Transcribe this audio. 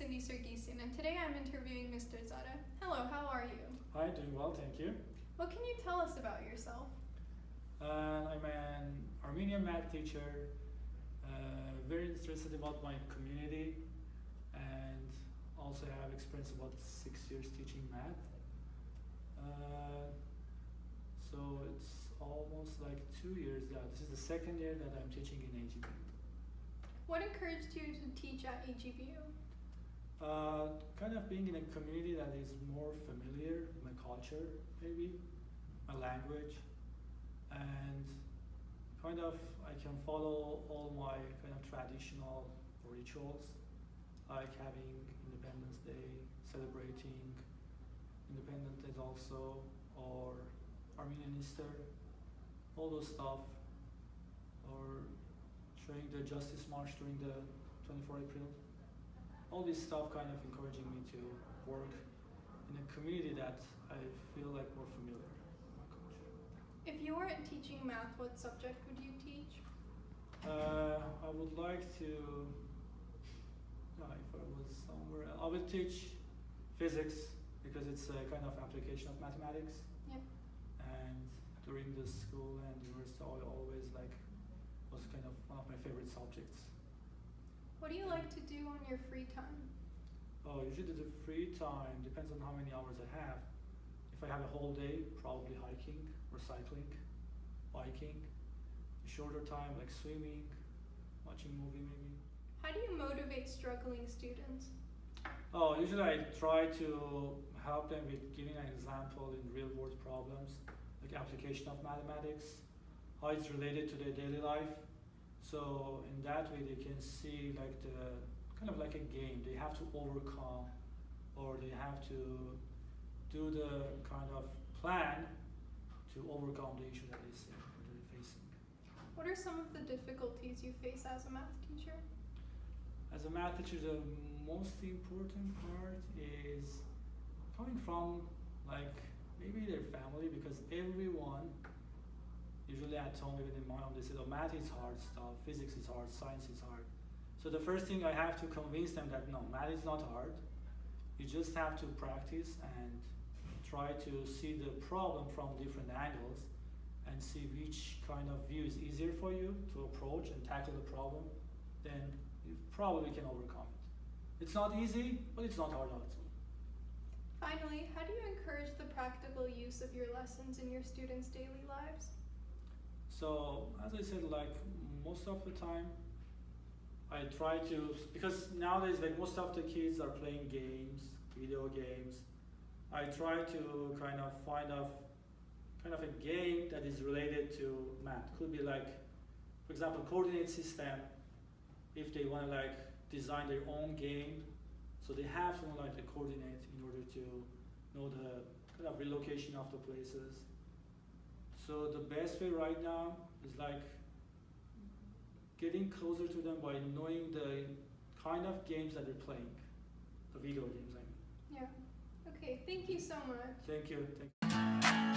Sindi Sargsyan, and today I'm interviewing Mr. Zara. Hello, how are you? Hi, doing well, thank you. What can you tell us about yourself? I'm an Armenian math teacher, very interested about my community, and also have experience about 6 years teaching math. So it's almost like 2 years now. This is the second year that I'm teaching in AGBU. What encouraged you to teach at AGBU? Kind of being in a community that is more familiar with my culture, maybe, my language, and kind of I can follow all my kind of traditional rituals, like having Independence Day, celebrating Independence Day also, or Armenian Easter, all those stuff, or showing the Justice March during the 24 April. All this stuff kind of encouraging me to work in a community that I feel like more familiar with my culture. If you weren't teaching math, what subject would you teach? I would like to, if I was somewhere, I would teach physics because it's a kind of application of mathematics. Yep. And during the school and university, I always was kind of one of my favorite subjects. What do you like to do on your free time? Usually the free time depends on how many hours I have. If I have a whole day, probably hiking or cycling, biking. Shorter time, like swimming, watching movie maybe. How do you motivate struggling students? Usually I try to help them with giving an example in real world problems, like application of mathematics, how it's related to their daily life. So in that way they can see like the kind of like a game they have to overcome, or they have to do the kind of plan to overcome the issue that they're facing. What are some of the difficulties you face as a math teacher? As a math teacher, the most important part is coming from like maybe their family, because everyone usually at home, even in my home, they say, oh, math is hard stuff, physics is hard, science is hard. So the first thing I have to convince them that no, math is not hard. You just have to practice and try to see the problem from different angles and see which kind of view is easier for you to approach and tackle the problem. Then you probably can overcome it. It's not easy, but it's not hard also. Finally, how do you encourage the practical use of your lessons in your students' daily lives? So, as I said, like most of the time, I try to, because nowadays like most of the kids are playing games, video games. I try to kind of find a game that is related to math. Could be like, for example, coordinate system. If they want to like design their own game, so they have to know like the coordinate in order to know the kind of relocation of the places. So the best way right now is like getting closer to them by knowing the kind of games that they're playing, the video games I mean. Yeah. Okay, thank you so much. Thank you.